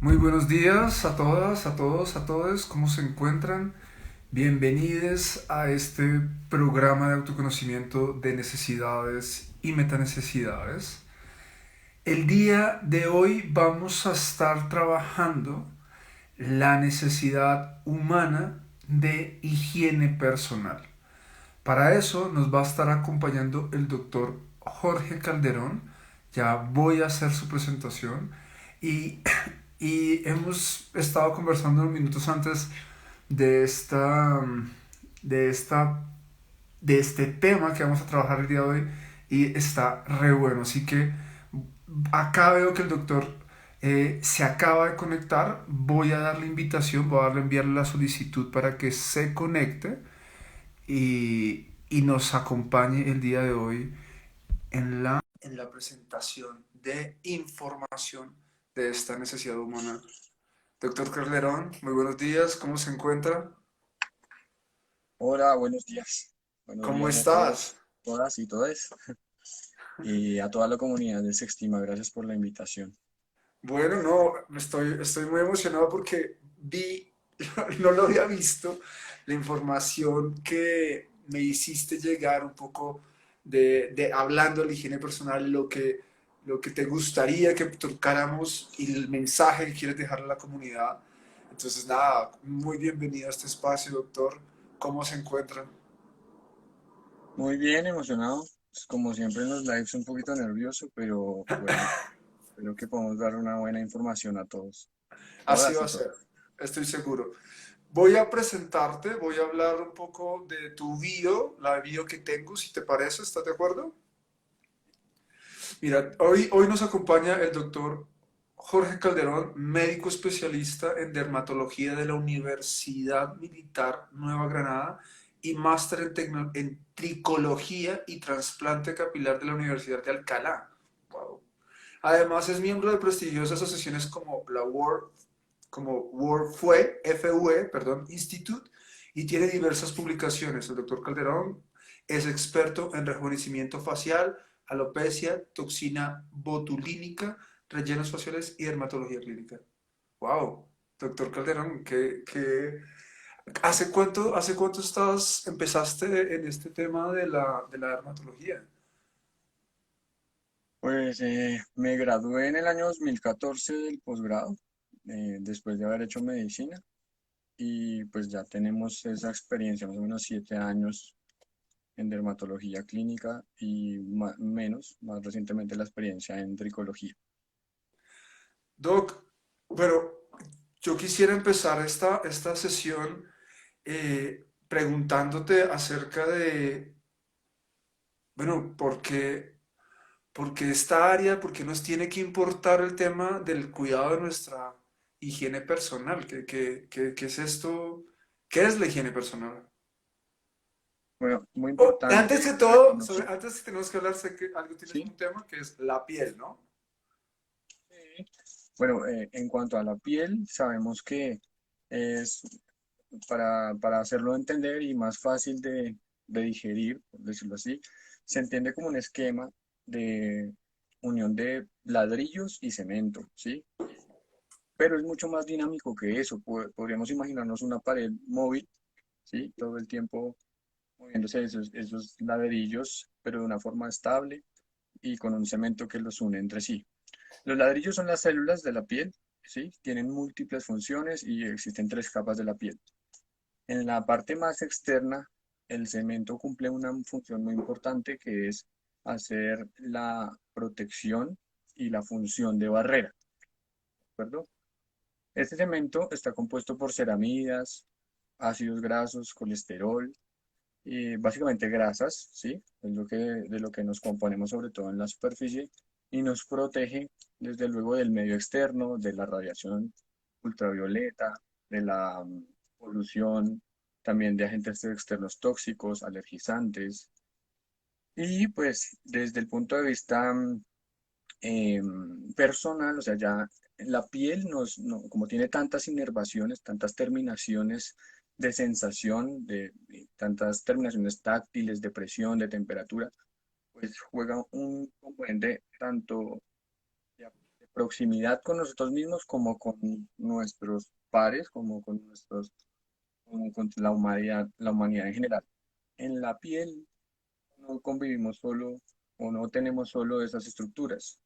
Muy buenos días a todas, a todos, a todos. ¿Cómo se encuentran? Bienvenidos a este programa de autoconocimiento de necesidades y metanecesidades. El día de hoy vamos a estar trabajando la necesidad humana de higiene personal. Para eso nos va a estar acompañando el doctor Jorge Calderón. Ya voy a hacer su presentación. Y, y hemos estado conversando unos minutos antes de de esta, de este tema que vamos a trabajar el día de hoy y está re bueno. Así que acá veo que el doctor se acaba de conectar. Voy a darle invitación, voy a darle enviarle la solicitud para que se conecte y nos acompañe el día de hoy en la presentación de información de esta necesidad humana. Doctor Calderón, muy buenos días, ¿cómo se encuentra? Hola, buenos días. Buenos ¿Cómo días a estás? todos, todas y todes, y a toda la comunidad de Sextima. Gracias por la invitación. Bueno, no, estoy muy emocionado porque vi, no lo había visto, la información que me hiciste llegar un poco de hablando de la higiene personal, lo que te gustaría que tocáramos y el mensaje que quieres dejar a la comunidad. Entonces, nada, muy bienvenido a este espacio, doctor. ¿Cómo se encuentra? Muy bien, emocionado. Pues, como siempre en los lives, un poquito nervioso, pero bueno, espero que podamos dar una buena información a todos, Así todas va y a ser, todos. estoy seguro. Voy a presentarte, voy a hablar un poco de tu bio, la bio que tengo, si te parece, ¿estás de acuerdo? Mira, hoy nos acompaña el doctor Jorge Calderón, médico especialista en dermatología de la Universidad Militar Nueva Granada y máster en tricología y trasplante capilar de la Universidad de Alcalá. Wow. Además es miembro de prestigiosas asociaciones como FUE, perdón, Institute, y tiene diversas publicaciones. El doctor Calderón es experto en rejuvenecimiento facial, alopecia, toxina botulínica, rellenos faciales y dermatología clínica. Wow, doctor Calderón, hace cuánto empezaste en este tema de de la dermatología? Pues me gradué en el año 2014 del posgrado, después de haber hecho medicina, y pues ya tenemos esa experiencia, más o menos 7 años en dermatología clínica y más recientemente la experiencia en tricología. Doc, pero yo quisiera empezar esta sesión preguntándote acerca de, bueno, por qué esta área, por qué nos tiene que importar el tema del cuidado de nuestra higiene personal? ¿Qué es esto? ¿Qué es la higiene personal? Bueno, muy Oh, importante antes que todo, reconocer, antes tenemos que hablar, sé que algo tienes ¿sí? un tema que es la piel, ¿no? Bueno, en cuanto a la piel, sabemos que es para hacerlo entender y más fácil de digerir, por decirlo así, se entiende como un esquema de unión de ladrillos y cemento, ¿sí? Pero es mucho más dinámico que eso. Podríamos imaginarnos una pared móvil, ¿sí? Todo el tiempo moviéndose esos ladrillos, pero de una forma estable y con un cemento que los une entre sí. Los ladrillos son las células de la piel, ¿sí? Tienen múltiples funciones y existen 3 capas de la piel. En la parte más externa, el cemento cumple una función muy importante que es hacer la protección y la función de barrera, ¿de acuerdo? Este cemento está compuesto por ceramidas, ácidos grasos, colesterol y básicamente grasas, ¿sí? Es de lo que nos componemos sobre todo en la superficie y nos protege desde luego del medio externo, de la radiación ultravioleta, de la polución, también de agentes externos tóxicos, alergizantes. Y pues desde el punto de vista personal, o sea, ya la piel como tiene tantas inervaciones, tantas terminaciones de sensación, de tantas terminaciones táctiles, de presión, de temperatura, pues juega un componente tanto de proximidad con nosotros mismos como con nuestros pares, como con la humanidad en general. En la piel no convivimos solo o no tenemos solo esas estructuras.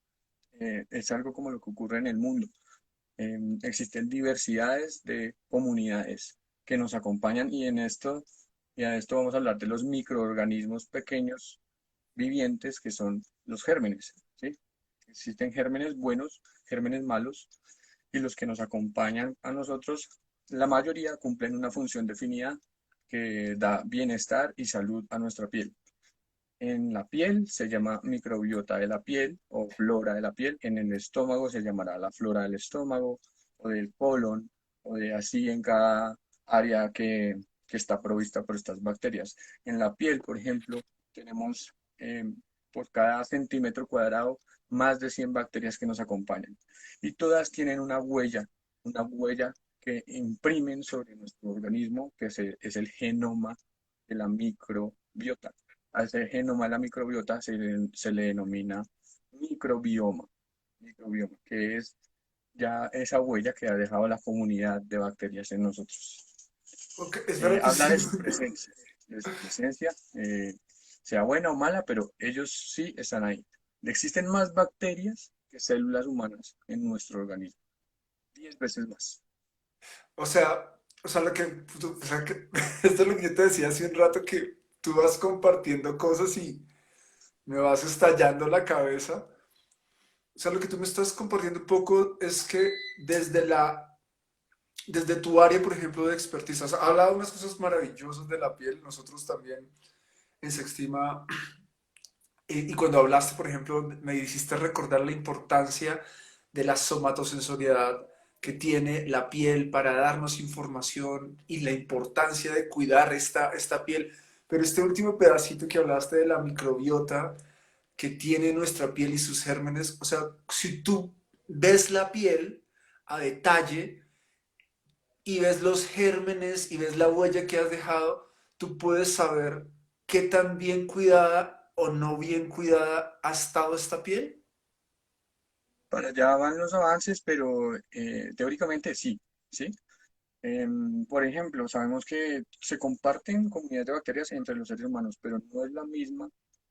Es algo como lo que ocurre en el mundo. Existen diversidades de comunidades que nos acompañan y a esto vamos a hablar de los microorganismos pequeños vivientes que son los gérmenes, ¿sí? Existen gérmenes buenos, gérmenes malos, y los que nos acompañan a nosotros, la mayoría cumplen una función definida que da bienestar y salud a nuestra piel. En la piel se llama microbiota de la piel o flora de la piel. En el estómago se llamará la flora del estómago o del colon o de así en cada área que está provista por estas bacterias. En la piel, por ejemplo, tenemos por cada centímetro cuadrado más de 100 bacterias que nos acompañan. Y todas tienen una huella que imprimen sobre nuestro organismo, es el genoma de la microbiota. Al ser genoma de la microbiota se le denomina microbioma, microbioma, que es ya esa huella que ha dejado la comunidad de bacterias en nosotros. Ok, espérate, Habla sí. de su presencia, sea buena o mala, pero ellos sí están ahí. Existen más bacterias que células humanas en nuestro organismo, 10 veces más. Lo que, o sea, que esto es lo que yo te decía hace un rato, que tú vas compartiendo cosas y me vas estallando la cabeza. O sea, lo que tú me estás compartiendo un poco es que desde tu área, por ejemplo, de expertise, has hablado de unas cosas maravillosas de la piel. Nosotros también en Sextima, y cuando hablaste, por ejemplo, me hiciste recordar la importancia de la somatosensoriedad que tiene la piel para darnos información y la importancia de cuidar esta piel. Pero este último pedacito que hablaste de la microbiota que tiene nuestra piel y sus gérmenes, o sea, si tú ves la piel a detalle y ves los gérmenes y ves la huella que has dejado, tú puedes saber qué tan bien cuidada o no bien cuidada ha estado esta piel. Para allá van los avances, pero teóricamente sí, ¿sí? Por ejemplo, sabemos que se comparten comunidades de bacterias entre los seres humanos, pero no es la misma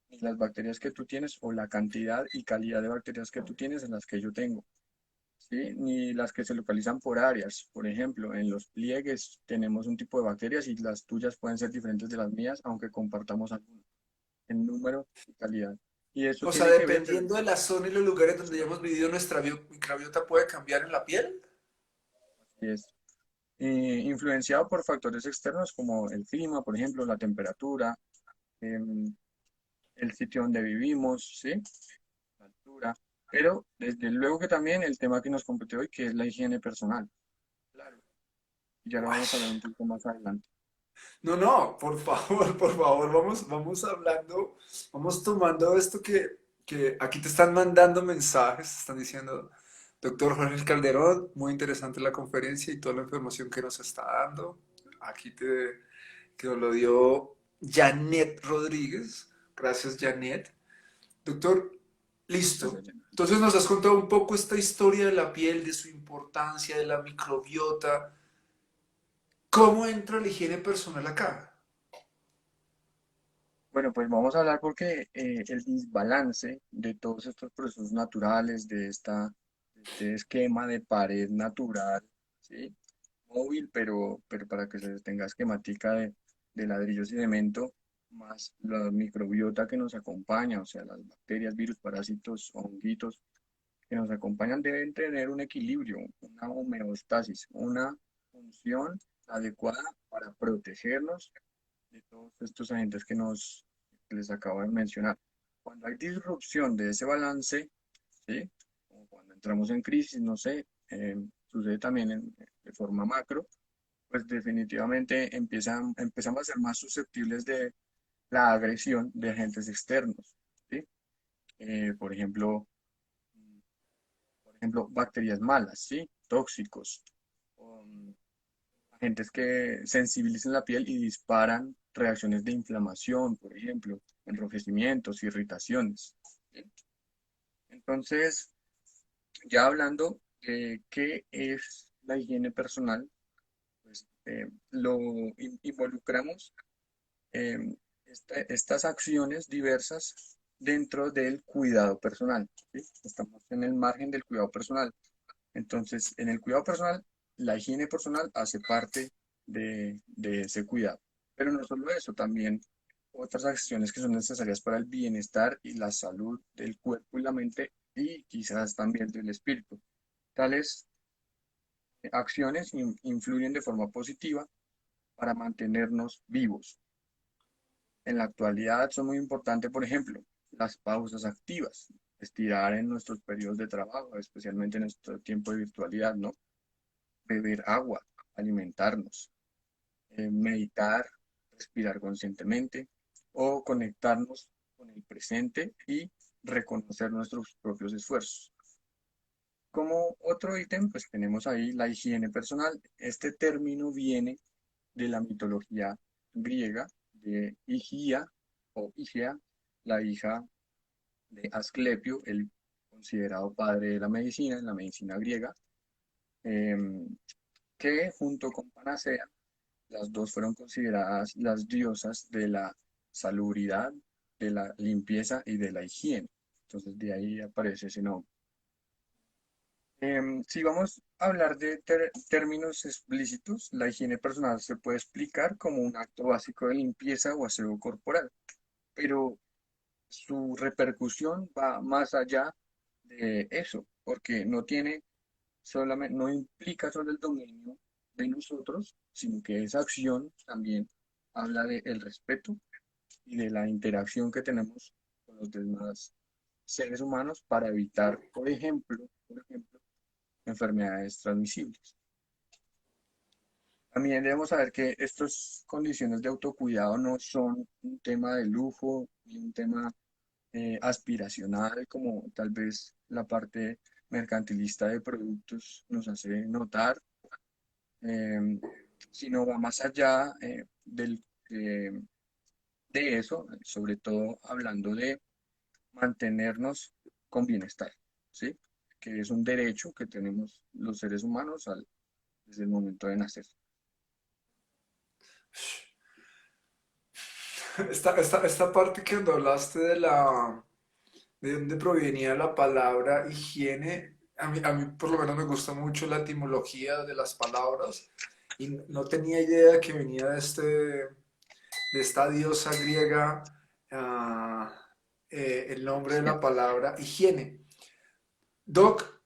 ni las bacterias que tú tienes o la cantidad y calidad de bacterias que tú tienes en las que yo tengo, ¿sí? Ni las que se localizan por áreas. Por ejemplo, en los pliegues tenemos un tipo de bacterias y las tuyas pueden ser diferentes de las mías, aunque compartamos algunas en número y calidad. Y eso O sea, tiene que ver, dependiendo de la zona y los lugares donde hayamos vivido, nuestra microbiota puede cambiar en la piel. es influenciado por factores externos como el clima, por ejemplo, la temperatura, em, el sitio donde vivimos, ¿sí? La altura. Pero desde luego que también el tema que nos compete hoy, que es la higiene personal. Claro. Ya lo Uy. vamos a hablar un poco más adelante. No, no, por favor, vamos hablando, vamos tomando esto que aquí te están mandando mensajes, te están diciendo, doctor Jorge Calderón, muy interesante la conferencia y toda la información que nos está dando. Aquí que nos lo dio Janet Rodríguez. Gracias, Janet. Doctor, listo. Gracias, Jenna. Entonces nos has contado un poco esta historia de la piel, de su importancia, de la microbiota. ¿Cómo entra la higiene personal acá? Bueno, pues vamos a hablar porque el desbalance de todos estos procesos naturales, de este esquema de pared natural, ¿sí? Móvil, pero para que se tenga esquemática de ladrillos y cemento, más la microbiota que nos acompaña, o sea, las bacterias, virus, parásitos, honguitos que nos acompañan deben tener un equilibrio, una homeostasis, una función adecuada para protegernos de todos estos agentes que les acabo de mencionar. Cuando hay disrupción de ese balance, ¿sí? O cuando entramos en crisis, no sé, sucede también de forma macro, pues definitivamente empezamos a ser más susceptibles de la agresión de agentes externos, ¿sí? Por ejemplo, bacterias malas, ¿sí? Tóxicos, um, agentes que sensibilizan la piel y disparan reacciones de inflamación, por ejemplo, enrojecimientos, irritaciones, ¿sí? Entonces, Ya hablando de qué es la higiene personal, pues involucramos em, estas acciones diversas dentro del cuidado personal, ¿sí? Estamos en el margen del cuidado personal. Entonces, en el cuidado personal, la higiene personal hace parte de ese cuidado. Pero no solo eso, también otras acciones que son necesarias para el bienestar y la salud del cuerpo y la mente y quizás también del espíritu. Tales acciones influyen de forma positiva para mantenernos vivos. En la actualidad son muy importantes, por ejemplo, las pausas activas, estirar en nuestros periodos de trabajo, especialmente en nuestro tiempo de virtualidad, ¿no? Beber agua, alimentarnos, meditar, respirar conscientemente o conectarnos con el presente y reconocer nuestros propios esfuerzos. Como otro ítem, pues tenemos ahí la higiene personal. Este término viene de la mitología griega de Higia o Higea, la hija de Asclepio, el considerado padre de la medicina griega, em, que junto con Panacea, las dos fueron consideradas las diosas de la salubridad, de la limpieza y de la higiene. Entonces de ahí aparece ese nombre. Si vamos a hablar de términos explícitos, la higiene personal se puede explicar como un acto básico de limpieza o aseo corporal, pero su repercusión va más allá de eso, porque no implica solo el dominio de nosotros, sino que esa acción también habla del respeto y de la interacción que tenemos con los demás seres humanos para evitar, por ejemplo, enfermedades transmisibles. También debemos saber que estas condiciones de autocuidado no son un tema de lujo ni un tema aspiracional como tal vez la parte mercantilista de productos nos hace notar, em, sino va más allá eh, de eso, sobre todo hablando de mantenernos con bienestar, ¿sí? Que es un derecho que tenemos los seres humanos desde el momento de nacer. Esta parte que cuando hablaste de dónde provenía la palabra higiene, a mí por lo menos me gusta mucho la etimología de las palabras y no tenía idea que venía de esta diosa griega, ah, el nombre de Sí, la palabra higiene. Doc,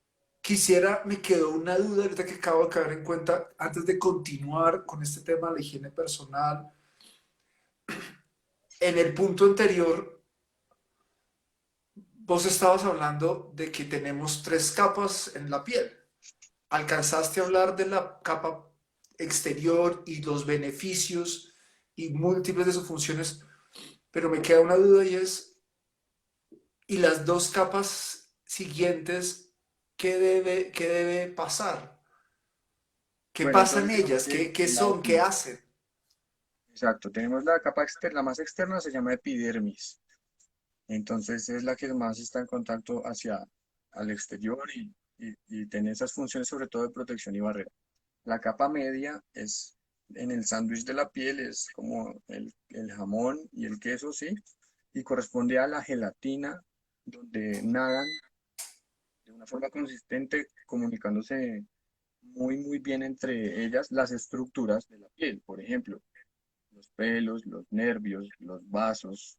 me quedó una duda ahorita que acabo de caer en cuenta, antes de continuar con este tema de la higiene personal. En el punto anterior, vos estabas hablando de que tenemos tres capas en la piel. Alcanzaste a hablar de la capa exterior y los beneficios y múltiples de sus funciones, pero me queda una duda y es, ¿y las dos capas siguientes, qué debe pasar? ¿Qué bueno, pasa en entonces digamos ellas? que Qué son? ¿Qué hacen? exacto, tenemos la capa externa, la más externa se llama epidermis. Entonces es la que más está en contacto hacia al exterior y tiene esas funciones sobre todo de protección y barrera. La capa media es en el sándwich de la piel, es como el jamón y el queso, ¿sí? Y corresponde a la gelatina, donde nadan de una forma consistente, comunicándose muy bien entre ellas las estructuras de la piel, por ejemplo, los pelos, los nervios, los vasos.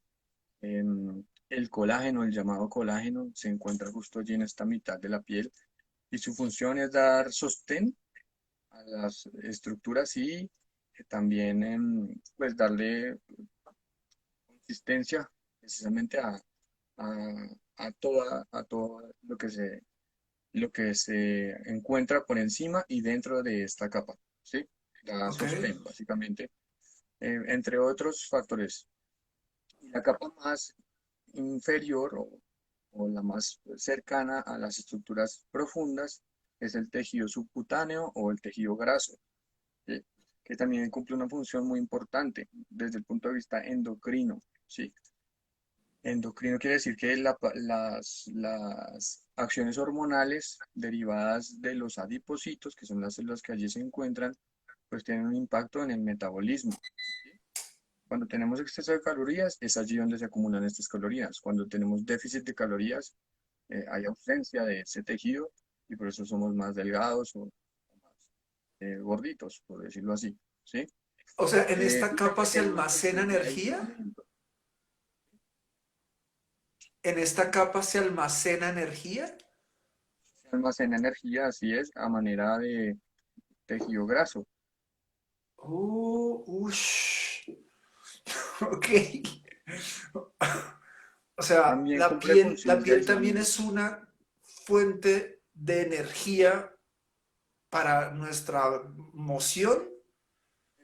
El colágeno, el llamado colágeno, se encuentra justo allí en esta mitad de la piel y su función es dar sostén a las estructuras y también pues darle consistencia precisamente a, a todo lo que se encuentra por encima y dentro de esta capa, ¿sí? Da Ok, sostén, básicamente, entre otros factores. Y la capa más inferior o la más cercana a las estructuras profundas es el tejido subcutáneo o el tejido graso, ¿sí? Que también cumple una función muy importante desde el punto de vista endocrino, ¿sí? Endocrino quiere decir que las acciones hormonales derivadas de los adipocitos, que son las células que allí se encuentran, pues tienen un impacto en el metabolismo. ¿Sí? Cuando tenemos exceso de calorías, es allí donde se acumulan estas calorías. Cuando tenemos déficit de calorías, hay ausencia de ese tejido y por eso somos más delgados o más gorditos, por decirlo así. ¿Sí? O sea, en esta Y capa también se tiene una almacena función de energía. aislamiento. En esta capa se almacena energía. Se almacena energía, así es, a manera de tejido graso. Ush. Ok. O sea, También cumple la funciones de piel también aislamiento. es una fuente de energía para nuestra moción.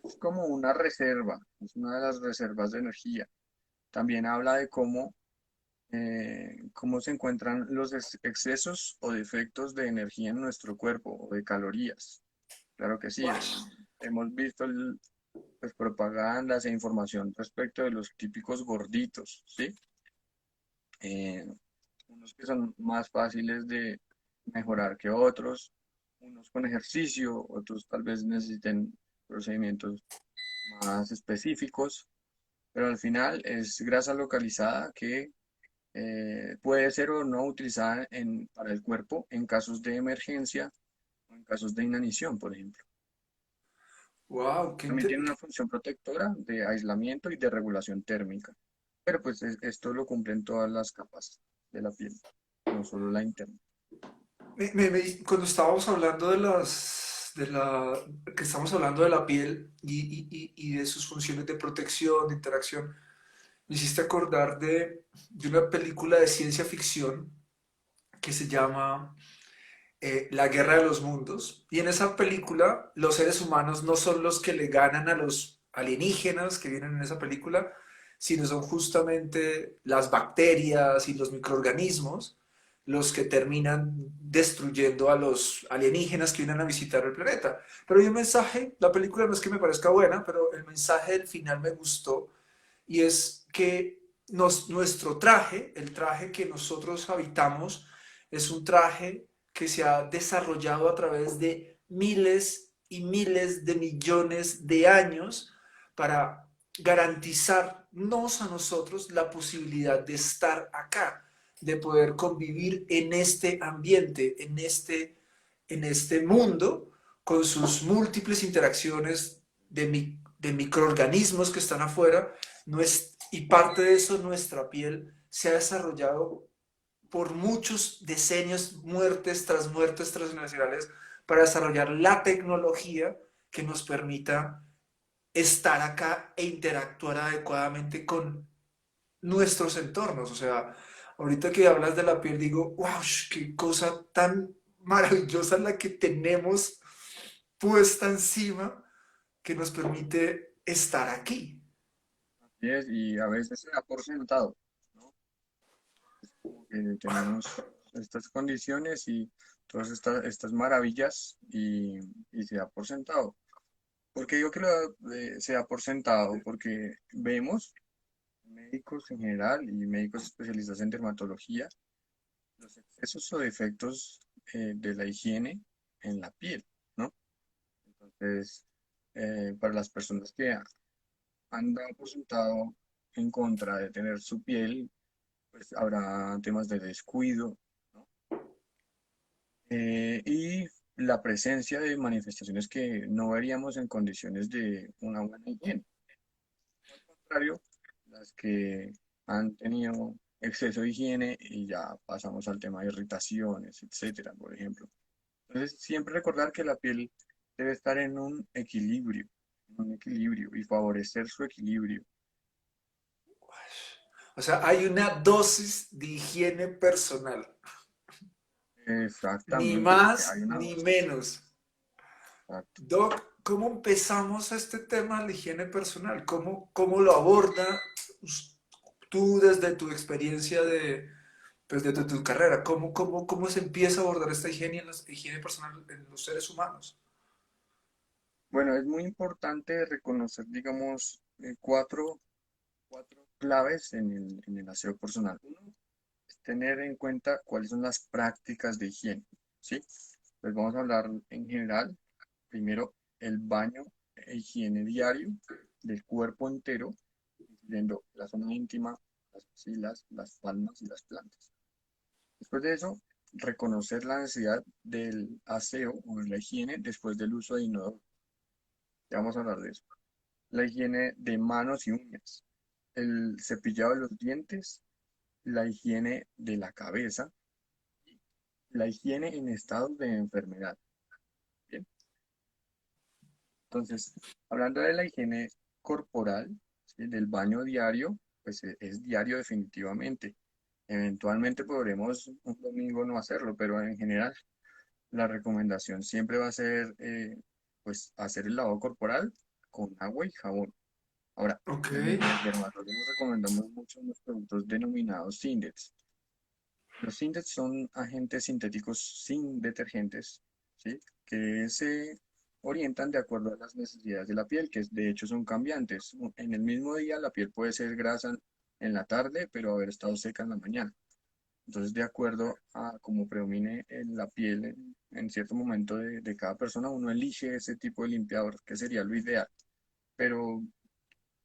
Es como una reserva, es una de las reservas de energía. También habla de cómo se encuentran los excesos o defectos de energía en nuestro cuerpo o de calorías. Claro que sí, hemos visto pues, propagandas e información respecto de los típicos gorditos, ¿sí? Eh, unos que son más fáciles de mejorar que otros, unos con ejercicio, otros tal vez necesiten procedimientos más específicos, pero al final es grasa localizada que puede ser o no utilizada para el cuerpo en casos de emergencia o en casos de inanición, por ejemplo. Wow, También tiene una función protectora de aislamiento y de regulación térmica, pero pues esto lo cumplen todas las capas de la piel, no solo la interna. cuando estábamos hablando que estamos hablando de la piel y de sus funciones de protección, de interacción, me hiciste acordar de una película de ciencia ficción que se llama La Guerra de los Mundos. Y en esa película, los seres humanos no son los que le ganan a los alienígenas que vienen en esa película, sino son justamente las bacterias y los microorganismos los que terminan destruyendo a los alienígenas que vienen a visitar el planeta. Pero hay un mensaje, la película no es que me parezca buena, pero el mensaje del final me gustó y es que nuestro traje, el traje que nosotros habitamos, es un traje que se ha desarrollado a través de miles y miles de millones de años para garantizarnos a nosotros la posibilidad de estar acá, de poder convivir en este ambiente, en este mundo, con sus múltiples interacciones de microorganismos que están afuera, y parte de eso nuestra piel se ha desarrollado por muchos decenios, muertes transnacionales, para desarrollar la tecnología que nos permita estar acá e interactuar adecuadamente con nuestros entornos. O sea, ahorita que hablas de la piel, digo, wow, qué cosa tan maravillosa la que tenemos puesta encima que nos permite estar aquí. Y a veces se da por sentado, ¿no? Como que tenemos estas condiciones y todas estas maravillas y se da por sentado. ¿Por qué digo que se da por sentado? Porque vemos médicos en general y médicos especializados en dermatología los excesos o defectos de la higiene en la piel, ¿no? Entonces, para las personas que han dado por sentado en contra de tener su piel, pues habrá temas de descuido, ¿no? Y la presencia de manifestaciones que no veríamos en condiciones de una buena higiene. Al contrario, las que han tenido exceso de higiene y ya pasamos al tema de irritaciones, etcétera, por ejemplo. Entonces, siempre recordar que la piel debe estar en un equilibrio y favorecer su equilibrio. O sea, hay una dosis de higiene personal, ni Exactamente, hay más una ni dosis. menos. Exacto. Doc, ¿cómo empezamos este tema de la higiene personal? ¿Cómo lo aborda tú desde tu experiencia pues desde tu carrera? ¿Cómo se empieza a abordar esta higiene personal en los seres humanos? Bueno, es muy importante reconocer, digamos, cuatro claves en el aseo personal. Uno es tener en cuenta cuáles son las prácticas de higiene, ¿sí? Pues vamos a hablar en general. Primero, el baño e higiene diario del cuerpo entero, incluyendo la zona íntima, las axilas, las palmas y las plantas. Después de eso, reconocer la necesidad del aseo o de la higiene después del uso de inodoro. Ya vamos a hablar de eso. La higiene de manos y uñas, el cepillado de los dientes, la higiene de la cabeza, la higiene en estados de enfermedad. Bien, entonces, hablando de la higiene corporal, ¿sí? Del baño diario, pues es diario definitivamente. Eventualmente podremos un domingo no hacerlo, pero en general la recomendación siempre va a ser pues hacer el lavado corporal con agua y jabón. Ahora, Ok. los dermatólogos recomendamos mucho los productos denominados Sindex. Los Sindex son agentes sintéticos sin detergentes, ¿sí? Que se orientan de acuerdo a las necesidades de la piel, que de hecho son cambiantes. En el mismo día la piel puede ser grasa en la tarde, pero haber estado seca en la mañana. Entonces, de acuerdo a cómo predomine en la piel en cierto momento de cada persona, uno elige ese tipo de limpiador, que sería lo ideal. Pero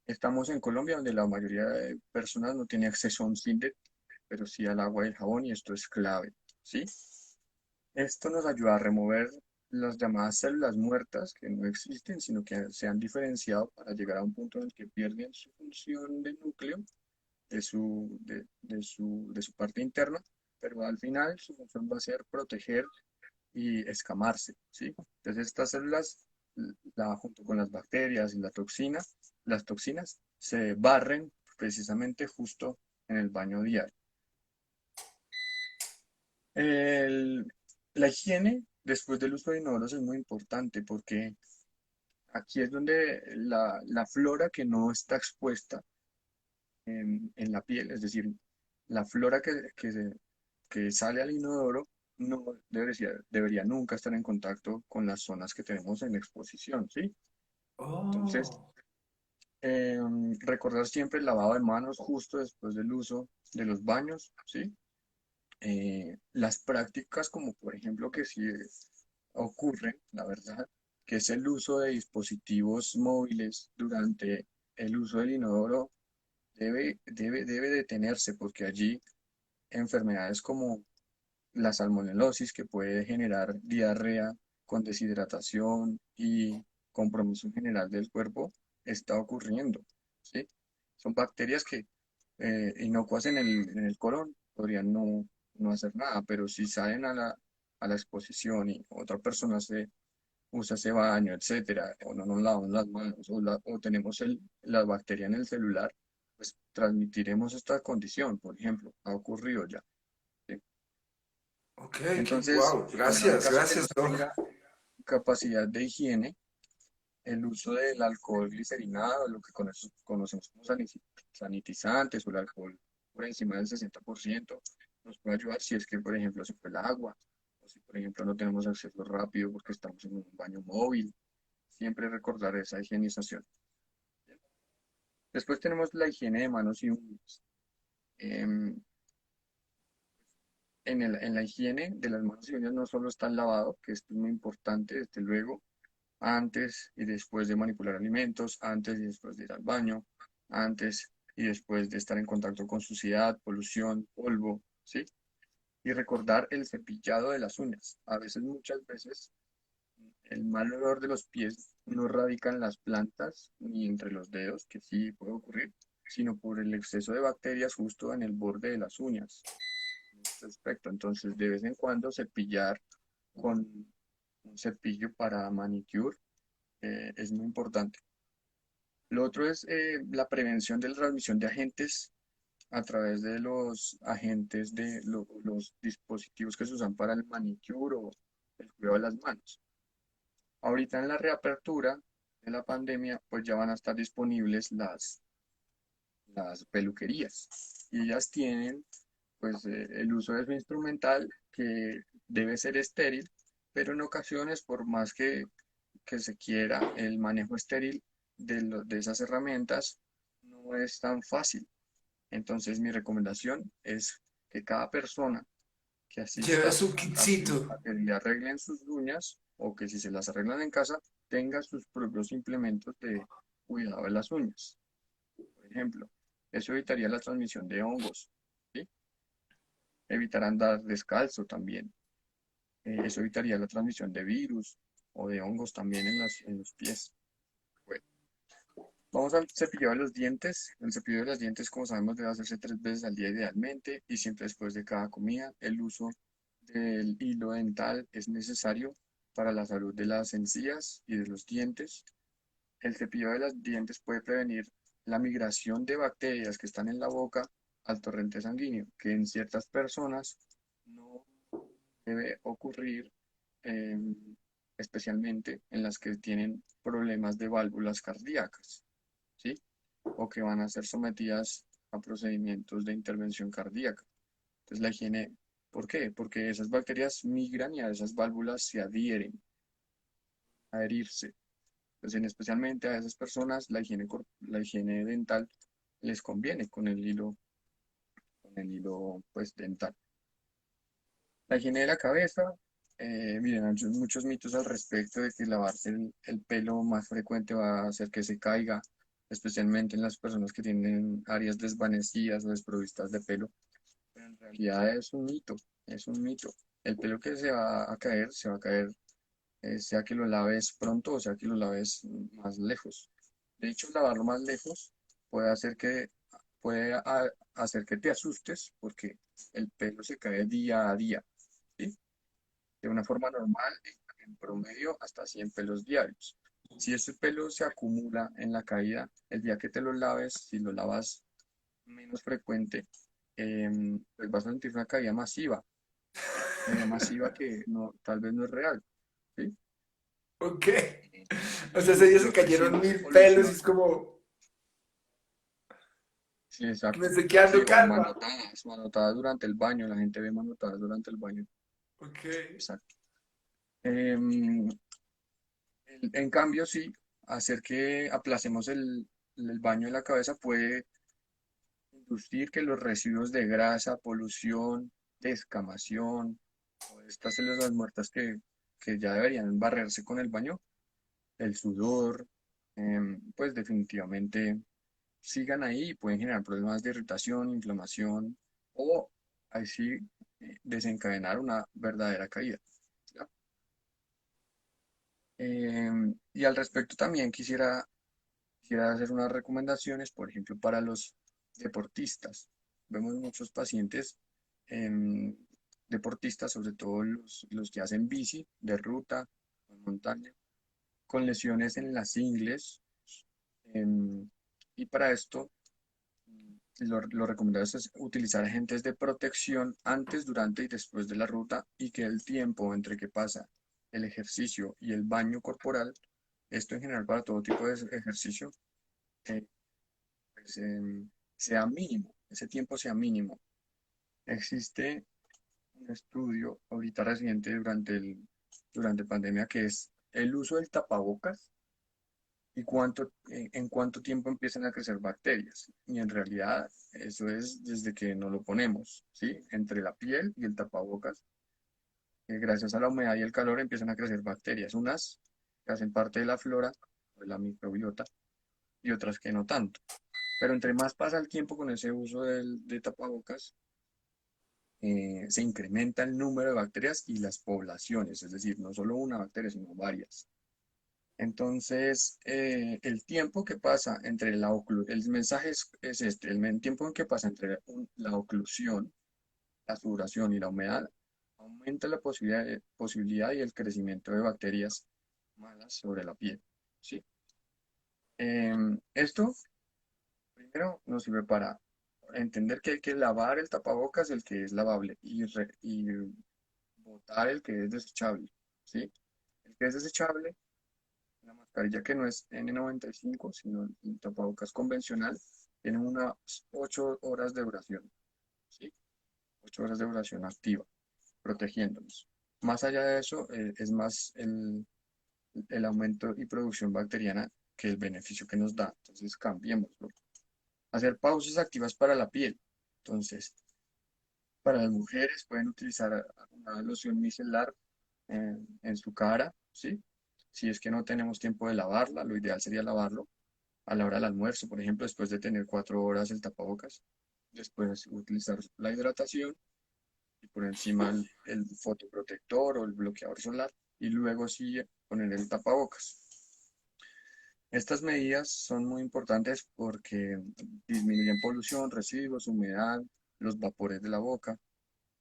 estamos en Colombia, donde la mayoría de personas no tiene acceso a un Sindex, pero sí al agua y el jabón, y esto es clave, ¿sí? Esto nos ayuda a remover las llamadas células muertas que no existen, sino que se han diferenciado para llegar a un punto en el que pierden su función de núcleo de su parte interna, pero al final su función va a ser proteger y escamarse, ¿sí? Entonces estas células, junto con las bacterias y las toxinas se barren precisamente justo en el baño diario. El- la higiene después del uso de inodoros es muy importante porque aquí es donde la flora que no está expuesta en la piel, es decir, la flora que sale al inodoro no debería nunca estar en contacto con las zonas que tenemos en exposición, ¿sí? Entonces, Oh. recordar siempre el lavado de manos justo después del uso de los baños, ¿sí? Las prácticas como por ejemplo que sí ocurren, la verdad, que es el uso de dispositivos móviles durante el uso del inodoro debe detenerse porque allí enfermedades como la salmonelosis que puede generar diarrea con deshidratación y compromiso general del cuerpo está ocurriendo, ¿sí? Son bacterias que inocuas en el colon podrían no hacer nada, pero si salen a la exposición y otra persona usa ese baño, etcétera, o no nos lavamos las manos, o tenemos la bacteria en el celular, pues transmitiremos esta condición, por ejemplo, ha ocurrido ya. ¿Sí? Ok, Entonces, wow. en dado Gracias, caso que gracias, no se Doc. tenga capacidad de higiene, el uso del alcohol glicerinado, lo que conocemos como sanitizantes o el alcohol por encima del 60%, nos puede ayudar si es que, por ejemplo, se fue el agua, o si, por ejemplo, no tenemos acceso rápido porque estamos en un baño móvil. Siempre recordar esa higienización. Después tenemos la higiene de manos y uñas. Em, en la higiene de las manos y uñas no solo está el lavado, que esto es muy importante, desde luego, antes y después de manipular alimentos, antes y después de ir al baño, antes y después de estar en contacto con suciedad, polución, polvo, ¿sí? Y recordar el cepillado de las uñas. A veces, muchas veces, el mal olor de los pies no radica en las plantas ni entre los dedos, que sí puede ocurrir, sino por el exceso de bacterias justo en el borde de las uñas. En este aspecto, entonces, de vez en cuando cepillar con un cepillo para manicure es muy importante. Lo otro es la prevención de la transmisión de agentes a través de los agentes de los dispositivos que se usan para el manicure o el cuidado de las manos. Ahorita en la reapertura de la pandemia, pues ya van a estar disponibles las peluquerías y ellas tienen pues el uso de su instrumental que debe ser estéril, pero en ocasiones por más que se quiera el manejo estéril de esas herramientas no es tan fácil. Entonces, mi recomendación es que cada persona que Lleve asista su kitsito. a que le arreglen sus uñas o que si se las arreglan en casa, tenga sus propios implementos de cuidado de las uñas. Por ejemplo, eso evitaría la transmisión de hongos, ¿sí? Evitar andar descalzo también. Eso evitaría la transmisión de virus o de hongos también en los pies. Bueno, vamos al cepillado de los dientes. El cepillo de los dientes, como sabemos, debe hacerse 3 veces al día idealmente y siempre después de cada comida. El uso del hilo dental es necesario para la salud de las encías y de los dientes. El cepillo de los dientes puede prevenir la migración de bacterias que están en la boca al torrente sanguíneo, que en ciertas personas no debe ocurrir, em, especialmente en las que tienen problemas de válvulas cardíacas, ¿sí? O que van a ser sometidas a procedimientos de intervención cardíaca. Entonces la higiene, ¿por qué? Porque esas bacterias migran y a esas válvulas se adhieren, adherirse. Entonces, especialmente a esas personas, la higiene dental les conviene con el hilo pues dental. La higiene de la cabeza, miren, hay muchos mitos al respecto de que lavarse el pelo más frecuente va a hacer que se caiga, especialmente en las personas que tienen áreas desvanecidas o desprovistas de pelo. Pero en realidad es un mito, es un mito. El pelo que se va a caer, sea que lo laves pronto o sea que lo laves más lejos. De hecho, lavarlo más lejos puede hacer que, hacer que te asustes porque el pelo se cae día a día, ¿sí? De una forma normal, en promedio, hasta 100 pelos diarios. Si ese pelo se acumula en la caída, el día que te lo laves, si lo lavas menos frecuente, pues vas a sentir una caída masiva que no, tal vez no es real, ¿sí? Ok. Eh, O sea, ese día Lo se otro es cayeron siempre 1000 pelos y es solución. como Sí, que me exacto. estoy Sí, quedando o calma. manotadas durante el baño, la gente ve manotadas durante el baño. Ok. Exacto. Em, en cambio, sí, hacer que aplacemos el baño de la cabeza puede inducir que los residuos de grasa, polución, descamación, o estas células muertas que ya deberían barrerse con el baño, el sudor, pues definitivamente sigan ahí y pueden generar problemas de irritación, inflamación o así desencadenar una verdadera caída. ¿Ya? Y al respecto también quisiera hacer unas recomendaciones, por ejemplo, para los deportistas. Vemos muchos pacientes em, deportistas, sobre todo los que hacen bici de ruta, en montaña, con lesiones en las ingles. em, y para esto, lo recomendable es utilizar agentes de protección antes, durante y después de la ruta y que el tiempo entre que pasa el ejercicio y el baño corporal, esto en general para todo tipo de ejercicio, eh, pues, sea mínimo, ese tiempo sea mínimo. Existe un estudio ahorita reciente durante pandemia que es el uso del tapabocas y en cuánto tiempo empiezan a crecer bacterias. Y en realidad eso es desde que no lo ponemos, ¿sí? Entre la piel y el tapabocas, gracias a la humedad y el calor empiezan a crecer bacterias, unas que hacen parte de la flora, de la microbiota, y otras que no tanto. Pero entre más pasa el tiempo con ese uso de tapabocas, se incrementa el número de bacterias y las poblaciones, es decir, no solo una bacteria, sino varias. Entonces, el tiempo que pasa entre el mensaje es este, tiempo en que pasa entre la oclusión, la sudoración y la humedad, aumenta la posibilidad y el crecimiento de bacterias malas sobre la piel, ¿sí? Esto primero nos sirve para entender que hay que lavar el tapabocas, el que es lavable, y botar el que es desechable, ¿sí? El que es desechable, la mascarilla que no es N95, sino el tapabocas convencional, tiene unas 8 horas de duración, ¿sí? 8 horas de duración activa, protegiéndonos. Más allá de eso, es más el aumento y producción bacteriana que el beneficio que nos da. Entonces, cambiémoslo. hacer pausas activas para la piel. Entonces, para las mujeres pueden utilizar una loción micelar en su cara, ¿sí? Si es que no tenemos tiempo de lavarla, lo ideal sería lavarlo a la hora del almuerzo, por ejemplo, después de tener 4 horas el tapabocas. Después utilizar la hidratación y por encima el fotoprotector o el bloqueador solar y luego sí poner el tapabocas. Estas medidas son muy importantes porque disminuyen polución, residuos, humedad, los vapores de la boca,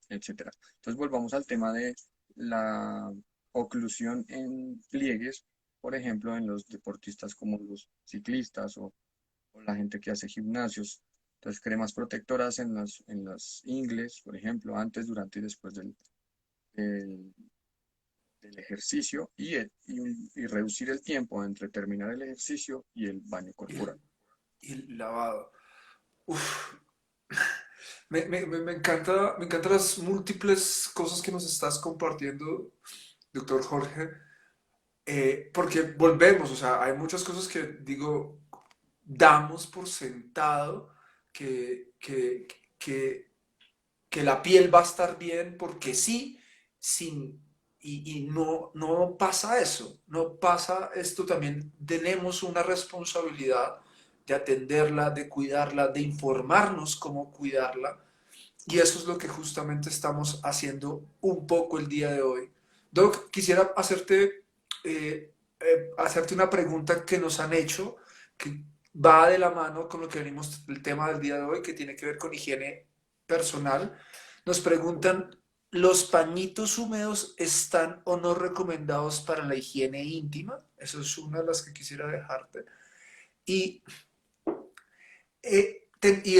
etcétera. Entonces volvamos al tema de la oclusión en pliegues, por ejemplo, en los deportistas como los ciclistas o la gente que hace gimnasios. Entonces, cremas protectoras en las ingles, por ejemplo, antes, durante y después del- del ejercicio y reducir el tiempo entre terminar el ejercicio y el baño Y corporal. el, y el lavado. Uf, me encanta, me encantan las múltiples cosas que nos estás compartiendo, doctor Jorge, porque volvemos, o sea, hay muchas cosas que digo, damos por sentado que, que, que, que la piel va a estar bien porque sí, sin, y no, no pasa eso, no pasa esto, también tenemos una responsabilidad de atenderla, de cuidarla, de informarnos cómo cuidarla, y eso es lo que justamente estamos haciendo un poco el día de hoy. Doc, quisiera hacerte una pregunta que nos han hecho, que va de la mano con lo que venimos, el tema del día de hoy, que tiene que ver con higiene personal. Nos preguntan, ¿los pañitos húmedos están o no recomendados para la higiene íntima? Eso es una de las que quisiera dejarte. Y y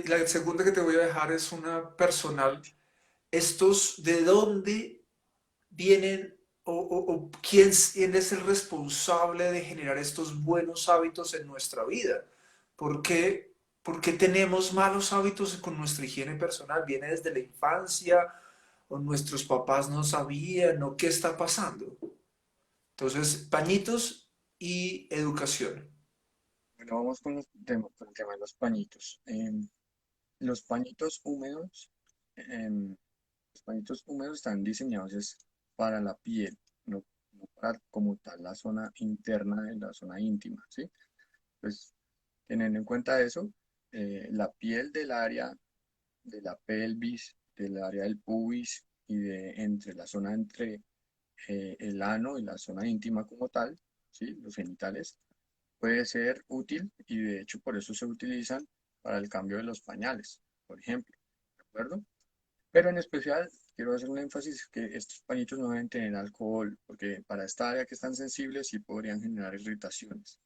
la segunda que te voy a dejar es una personal. Estos, ¿de dónde vienen o quién es el responsable de generar estos buenos hábitos en nuestra vida? ¿Por qué, por qué tenemos malos hábitos con nuestra higiene personal? ¿Viene desde la infancia o nuestros papás no sabían o qué está pasando? Entonces, pañitos y educación. Bueno, vamos con el tema de los pañitos. Los pañitos húmedos, em, los pañitos húmedos están diseñados es para la piel, no para como tal la zona interna de la zona íntima, ¿sí? Pues teniendo en cuenta eso, la piel del área de la pelvis, del área del pubis y de entre la zona entre el ano y la zona íntima como tal, ¿sí? Los genitales, puede ser útil y de hecho por eso se utilizan para el cambio de los pañales, por ejemplo, ¿de acuerdo? Pero en especial quiero hacer un énfasis que estos pañitos no deben tener alcohol, porque para esta área que es tan sensible sí podrían generar irritaciones.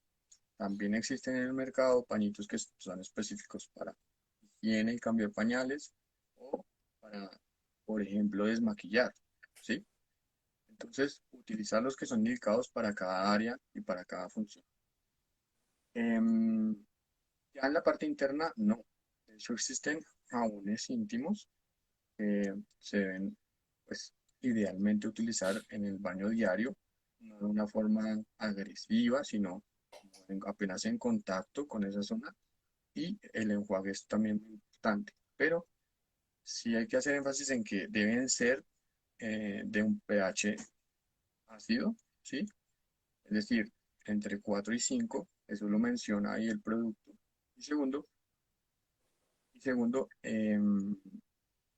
También existen en el mercado pañitos que son específicos para higiene y cambio de pañales o para, por ejemplo, desmaquillar, ¿sí? Entonces, utilizar los que son indicados para cada área y para cada función. Em, ya en la parte interna, no. De hecho, existen jabones íntimos que se deben, pues, idealmente utilizar en el baño diario, no de una forma agresiva, sino como apenas en contacto con esa zona. Y el enjuague es también muy importante. Pero sí hay que hacer énfasis en que deben ser de un pH ácido, ¿sí? Es decir, entre 4 y 5, eso lo menciona ahí el producto. Y segundo,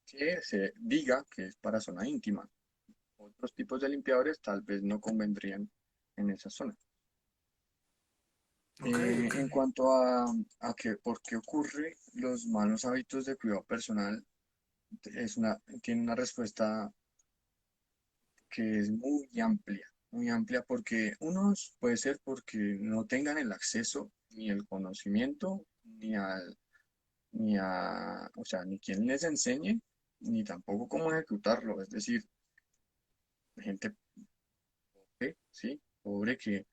que se diga que es para zona íntima. Otros tipos de limpiadores tal vez no convendrían en esa zona. Ok, ok. En cuanto a por qué ocurre los malos hábitos de cuidado personal, tiene una respuesta que es muy amplia porque unos puede ser porque no tengan el acceso ni el conocimiento o sea, ni quien les enseñe, ni tampoco cómo ejecutarlo. Es decir, gente pobre, ¿sí? Pobre que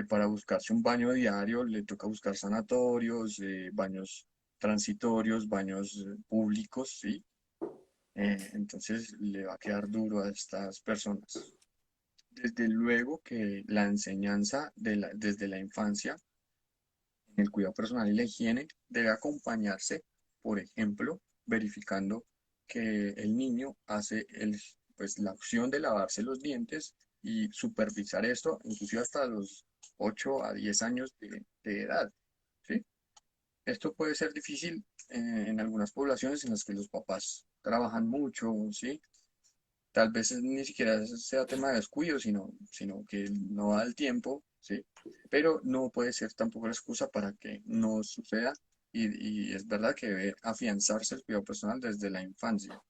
para buscarse un baño diario le toca buscar sanatorios, baños transitorios, baños públicos, ¿sí? Entonces le va a quedar duro a estas personas. Desde luego que la enseñanza desde la infancia el cuidado personal y la higiene debe acompañarse, por ejemplo, verificando que el niño hace pues, la opción de lavarse los dientes y supervisar esto, inclusive hasta los 8 a 10 años de edad, ¿sí? Esto puede ser difícil en algunas poblaciones en las que los papás trabajan mucho, ¿sí? Tal vez ni siquiera sea tema de descuido, sino que no da el tiempo, ¿sí? Pero no puede ser tampoco la excusa para que no suceda y es verdad que debe afianzarse el cuidado personal desde la infancia,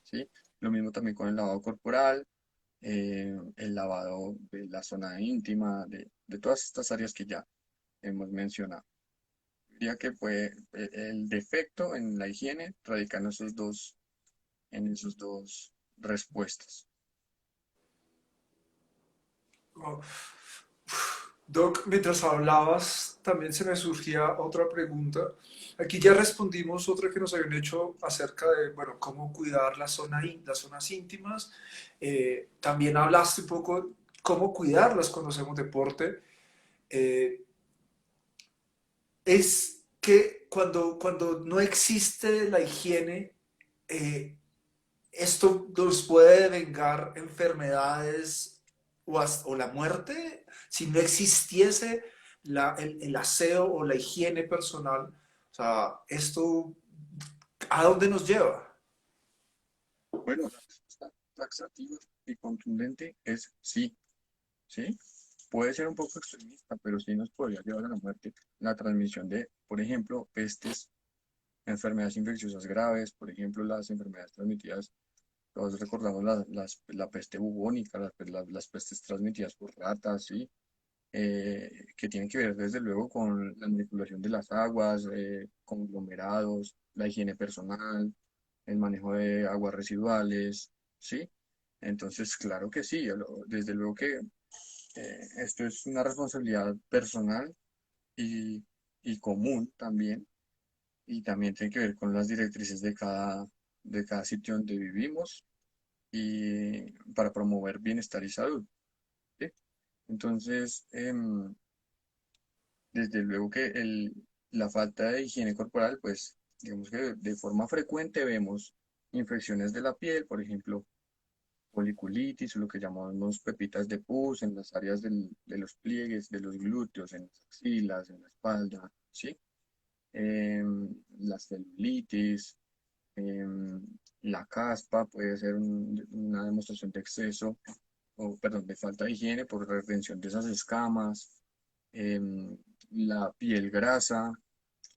¿sí? Lo mismo también con el lavado corporal, el lavado de la zona íntima, de todas estas áreas que ya hemos mencionado. Diría que fue el defecto en la higiene radica en esos dos respuestas. Oh, Doc, mientras hablabas, también se me surgía otra pregunta. Aquí ya respondimos otra que nos habían hecho acerca de, bueno, cómo cuidar las zonas íntimas. También hablaste un poco cómo cuidarlas cuando hacemos deporte. Eh, es que cuando no existe la higiene, eh, esto nos puede vengar enfermedades o la muerte si no existiese el aseo o la higiene personal. O sea, esto, ¿a dónde nos lleva? Bueno, la respuesta taxativa y contundente es sí, ¿sí? Puede ser un poco extremista, pero sí nos podría llevar a la muerte. La transmisión de, por ejemplo, pestes, enfermedades infecciosas graves, por ejemplo, las enfermedades transmitidas, todos recordamos la peste bubónica, las pestes transmitidas por ratas, ¿sí? Que tienen que ver desde luego con la manipulación de las aguas, conglomerados, la higiene personal, el manejo de aguas residuales, ¿sí? Entonces, claro que sí, desde luego que esto es una responsabilidad personal y, y común también, y también tiene que ver con las directrices de cada sitio donde vivimos y para promover bienestar y salud, ¿sí? Entonces, desde luego que la falta de higiene corporal, pues digamos que de forma frecuente vemos infecciones de la piel, por ejemplo, foliculitis o lo que llamamos pepitas de pus en las áreas de los pliegues, de los glúteos, en las axilas, en la espalda, ¿sí? La celulitis, em, la caspa puede ser una demostración de exceso, o perdón, de falta de higiene por retención de esas escamas, em, la piel grasa,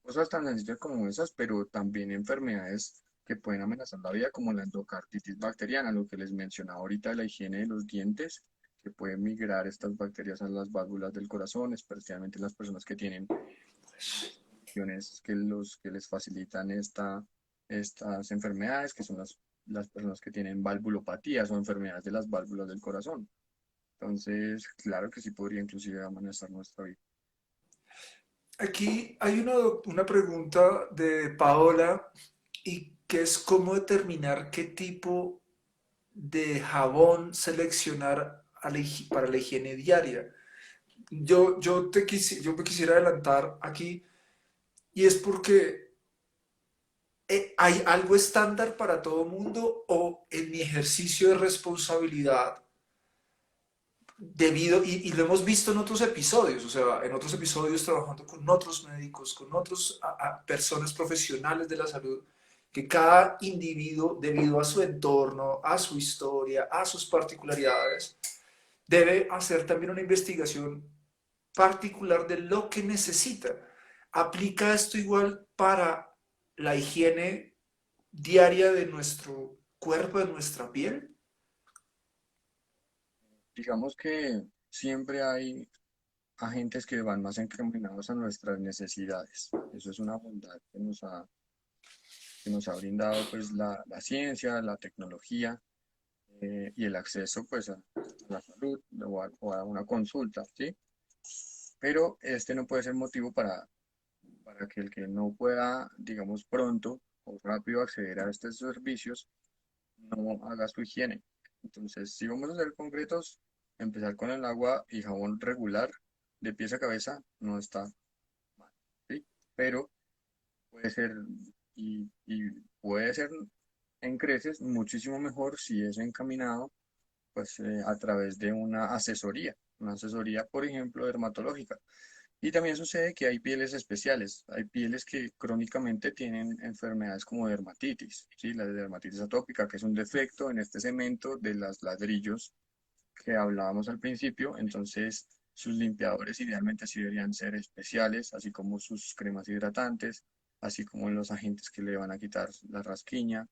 cosas tan sencillas como esas, pero también enfermedades que pueden amenazar la vida, como la endocarditis bacteriana, lo que les mencionaba ahorita de la higiene de los dientes, que pueden migrar estas bacterias a las válvulas del corazón, especialmente las personas que tienen condiciones que les facilitan estas enfermedades, que son las personas que tienen valvulopatías o enfermedades de las válvulas del corazón. Entonces, claro que sí podría inclusive amenazar nuestra vida. Aquí hay una pregunta de Paola y que es cómo determinar qué tipo de jabón seleccionar para la higiene diaria. Yo me quisiera adelantar aquí y es porque hay algo estándar para todo mundo o en mi ejercicio de responsabilidad y lo hemos visto en otros episodios, o sea, en otros episodios trabajando con otros médicos, con otras personas profesionales de la salud, que cada individuo, debido a su entorno, a su historia, a sus particularidades, debe hacer también una investigación particular de lo que necesita. ¿Aplica esto igual para la higiene diaria de nuestro cuerpo, de nuestra piel? Digamos que siempre hay agentes que van más encaminados a nuestras necesidades. Eso es una bondad que nos ha brindado pues la ciencia, la tecnología y el acceso pues a la salud o a una consulta, ¿sí? Pero este no puede ser motivo para que el que no pueda, digamos, pronto o rápido acceder a estos servicios no haga su higiene. Entonces, si vamos a ser concretos, empezar con el agua y jabón regular de pies a cabeza no está mal. pero puede ser, y puede ser en creces muchísimo mejor si es encaminado pues a través de una asesoría, por ejemplo, dermatológica. Y también sucede que hay pieles especiales, hay pieles que crónicamente tienen enfermedades como dermatitis, ¿sí? La dermatitis atópica, que es un defecto en este cemento de los ladrillos que hablábamos al principio, entonces sus limpiadores idealmente sí deberían ser especiales, así como sus cremas hidratantes, así como los agentes que le van a quitar la rasquiña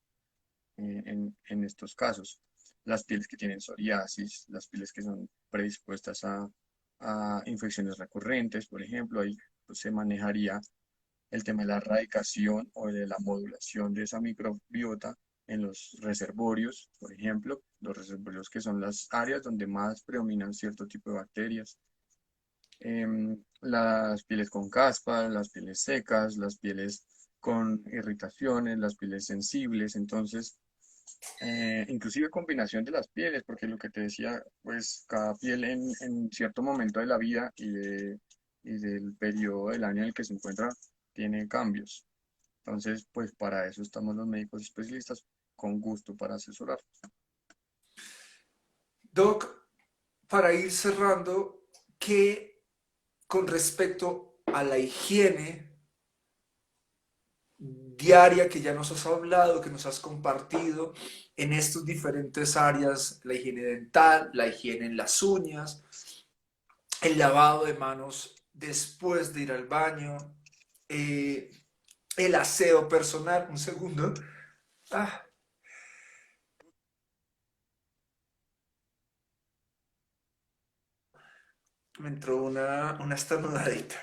en estos casos. Las pieles que tienen psoriasis, las pieles que son predispuestas a infecciones recurrentes, por ejemplo, ahí pues, se manejaría el tema de la erradicación o de la modulación de esa microbiota en los reservorios, por ejemplo, los reservorios que son las áreas donde más predominan cierto tipo de bacterias. Las pieles con caspa, las pieles secas, las pieles con irritaciones, las pieles sensibles, entonces inclusive combinación de las pieles, porque lo que te decía, pues cada piel en cierto momento de la vida y del periodo del año en el que se encuentra tiene cambios. Entonces, pues para eso estamos los médicos especialistas, con gusto para asesorar. Doc, para ir cerrando, ¿qué con respecto a la higiene diaria que ya nos has hablado, que nos has compartido en estas diferentes áreas, la higiene dental, la higiene en las uñas, el lavado de manos después de ir al baño, eh, el aseo personal, un segundo, ah, me entró una estornudadita.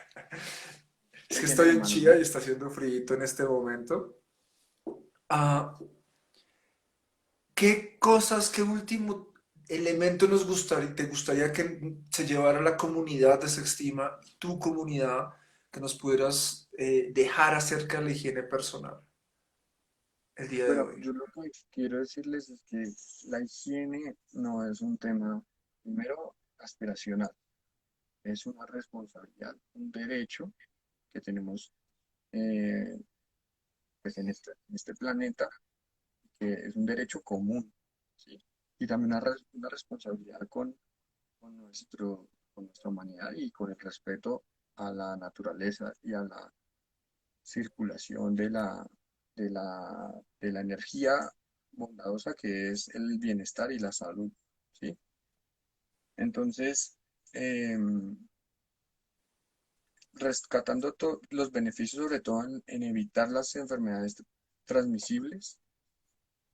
Es La que higiene estoy de en manos, Chía ¿no? y está haciendo frío en este momento. Ah, ¿qué cosas, qué último elemento te gustaría que se llevara la comunidad de Sextima, tu comunidad, que nos pudieras dejar acerca de la higiene personal el día de Bueno, hoy? yo lo que quiero decirles es que la higiene no es un tema, primero, aspiracional, es una responsabilidad, un derecho que tenemos eh, pues en este planeta, que es un derecho común, ¿sí? Y también una responsabilidad con con nuestra humanidad y con el respeto a la naturaleza y a la circulación de la energía bondadosa que es el bienestar y la salud, ¿sí? Entonces, em, rescatando los beneficios, sobre todo en evitar las enfermedades transmisibles,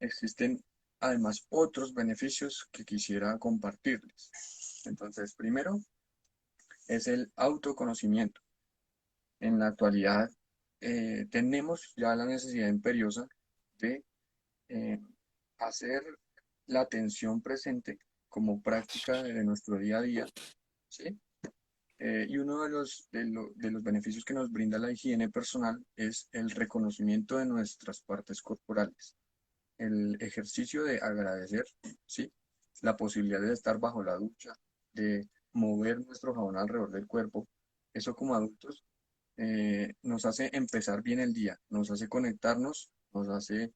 existen además otros beneficios que quisiera compartirles. Entonces, primero es el autoconocimiento. En la actualidad tenemos ya la necesidad imperiosa de eh, hacer la atención presente como práctica de nuestro día a día, ¿sí? Y uno de los beneficios que nos brinda la higiene personal es el reconocimiento de nuestras partes corporales, el ejercicio de agradecer, ¿sí? La posibilidad de estar bajo la ducha, de mover nuestro jabón alrededor del cuerpo. Eso como adultos nos hace empezar bien el día, nos hace conectarnos, nos hace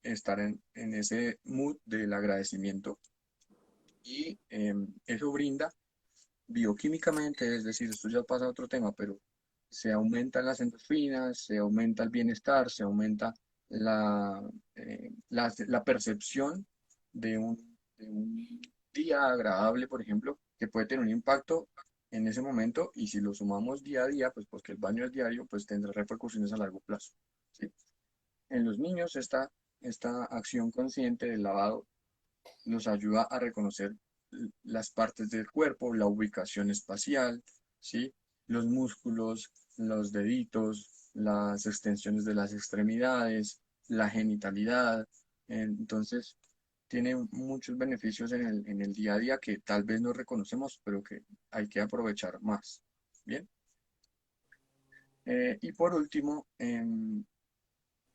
estar en ese mood del agradecimiento y eso brinda bioquímicamente, es decir, esto ya pasa a otro tema, pero se aumentan las endorfinas, se aumenta el bienestar, se aumenta la percepción de un día agradable, por ejemplo, que puede tener un impacto en ese momento y si lo sumamos día a día, pues porque el baño es diario, pues tendrá repercusiones a largo plazo, ¿sí? En los niños esta acción consciente del lavado nos ayuda a reconocer las partes del cuerpo, la ubicación espacial, ¿sí? Los músculos, los deditos, las extensiones de las extremidades, la genitalidad. Entonces, tiene muchos beneficios en el día a día que tal vez no reconocemos, pero que hay que aprovechar más. Bien. Y por último,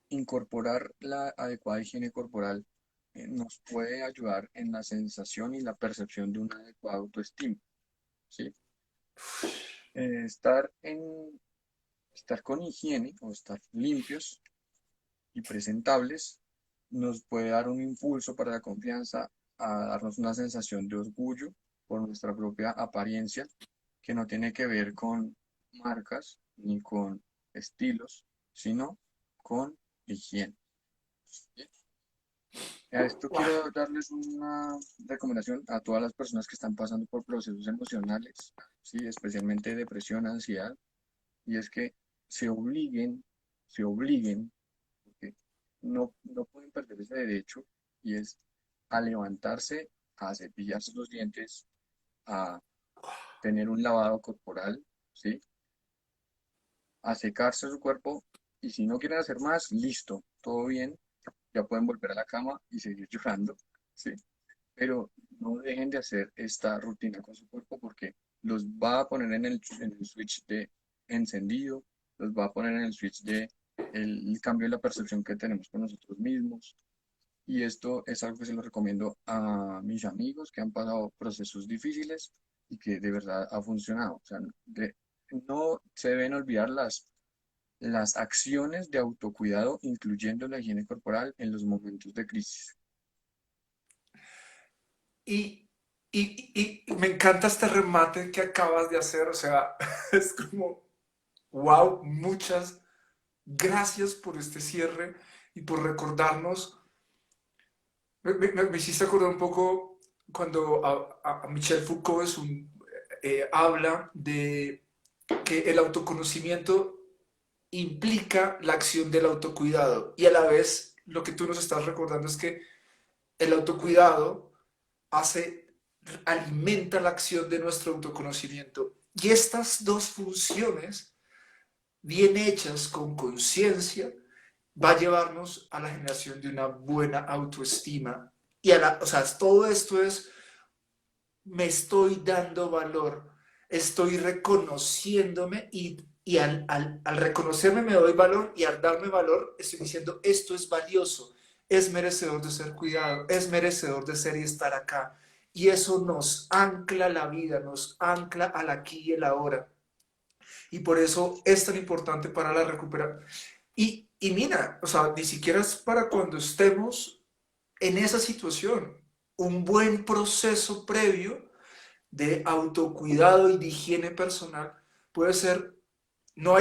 incorporar la adecuada higiene corporal nos puede ayudar en la sensación y la percepción de una adecuada autoestima, ¿sí? Estar Estar con higiene o estar limpios y presentables nos puede dar un impulso para la confianza, a darnos una sensación de orgullo por nuestra propia apariencia, que no tiene que ver con marcas ni con estilos, sino con higiene. Bien. A esto quiero darles una recomendación a todas las personas que están pasando por procesos emocionales, ¿sí? Especialmente depresión, ansiedad, y es que se obliguen, se obliguen, porque no pueden perder ese derecho, y es a levantarse, a cepillarse los dientes, a tener un lavado corporal, ¿sí? A secarse su cuerpo, y si no quieren hacer más, listo, todo bien, ya pueden volver a la cama y seguir llorando, ¿sí? Pero no dejen de hacer esta rutina con su cuerpo porque los va a poner en el switch de encendido, los va a poner en el switch de el cambio de la percepción que tenemos con nosotros mismos. Y esto es algo que se lo recomiendo a mis amigos que han pasado procesos difíciles y que de verdad ha funcionado. O sea, no se deben olvidar las acciones de autocuidado, incluyendo la higiene corporal en los momentos de crisis. Y, y me encanta este remate que acabas de hacer, o sea, es como, wow, muchas gracias por este cierre y por recordarnos. Me hiciste acordar un poco cuando a Michel Foucault habla de que el autoconocimiento implica la acción del autocuidado y a la vez lo que tú nos estás recordando es que el autocuidado hace, alimenta la acción de nuestro autoconocimiento. Y estas dos funciones, bien hechas con conciencia, va a llevarnos a la generación de una buena autoestima. Y o sea, todo esto es, me estoy dando valor, estoy reconociéndome y al reconocerme me doy valor y al darme valor estoy diciendo, esto es valioso, es merecedor de ser cuidado, es merecedor de ser y estar acá. Y eso nos ancla la vida, nos ancla al aquí y el ahora. Y por eso es tan importante para la recuperación. Y mira, o sea, ni siquiera es para cuando estemos en esa situación. Un buen proceso previo de autocuidado y de higiene personal puede ser, no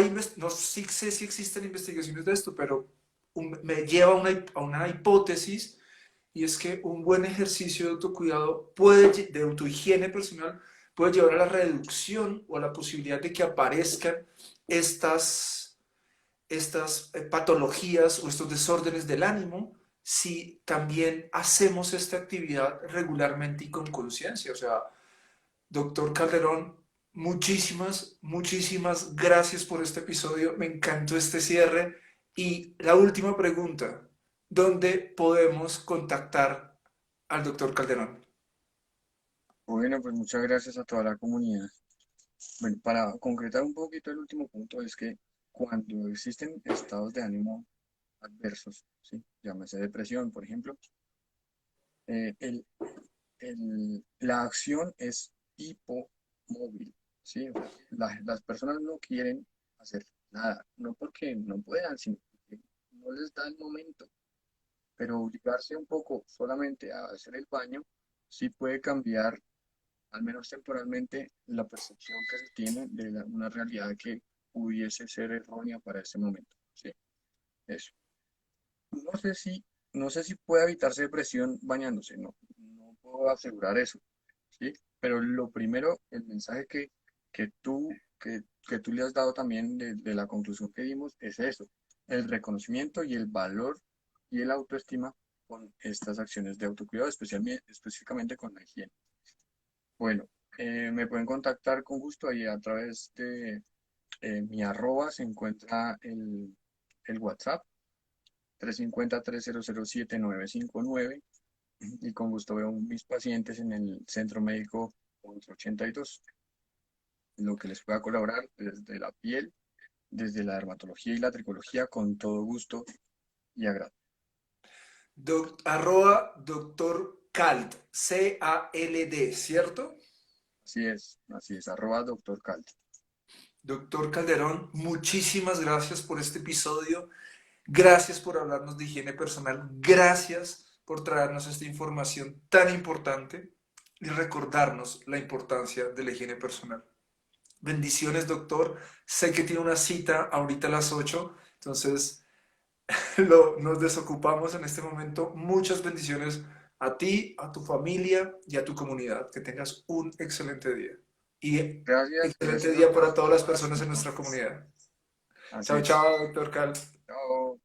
sí sé si existen investigaciones de esto, pero me lleva a una hipótesis y es que un buen ejercicio de autocuidado de autohigiene personal puede llevar a la reducción o a la posibilidad de que aparezcan estas patologías o estos desórdenes del ánimo si también hacemos esta actividad regularmente y con conciencia. O sea, doctor Calderón, muchísimas gracias por este episodio. Me encantó este cierre. Y la última pregunta, ¿dónde podemos contactar al doctor Calderón? Bueno, pues muchas gracias a toda la comunidad. Bueno, para concretar un poquito el último punto, es que cuando existen estados de ánimo adversos, ¿sí? Llámese depresión, por ejemplo, eh, el, la acción es hipomóvil, ¿sí? O sea, las personas no quieren hacer nada, no porque no puedan, sino porque no les da el momento. Pero obligarse un poco solamente a hacer el baño sí puede cambiar, al menos temporalmente, la percepción que se tiene de una realidad que pudiese ser errónea para ese momento. Sí, eso. No sé si, no sé si puede evitarse depresión bañándose, no puedo asegurar eso, ¿sí? Pero lo primero, el mensaje que tú, que tú le has dado también de la conclusión que dimos es eso, el reconocimiento y el valor y el autoestima con estas acciones de autocuidado, específicamente con la higiene. Bueno, me pueden contactar con gusto ahí a través de mi arroba, se encuentra el WhatsApp 350-300-7959 y con gusto veo mis pacientes en el Centro Médico 1182. Lo que les pueda colaborar desde la piel, desde la dermatología y la tricología, con todo gusto y agrado. Arroba doctor Cald, C-A-L-D, ¿cierto? Así es, arroba doctor Calt. Doctor Calderón, muchísimas gracias por este episodio. Gracias por hablarnos de higiene personal. Gracias por traernos esta información tan importante y recordarnos la importancia de la higiene personal. Bendiciones, doctor. Sé que tiene una cita ahorita a las 8, entonces nos desocupamos en este momento. Muchas bendiciones a ti, a tu familia y a tu comunidad. Que tengas un excelente día. Y Gracias, excelente gracias día doctor, para por todas todo las lo que personas haces, en ¿no? nuestra comunidad. Así Chao, es. chao, doctor Cal. Chao.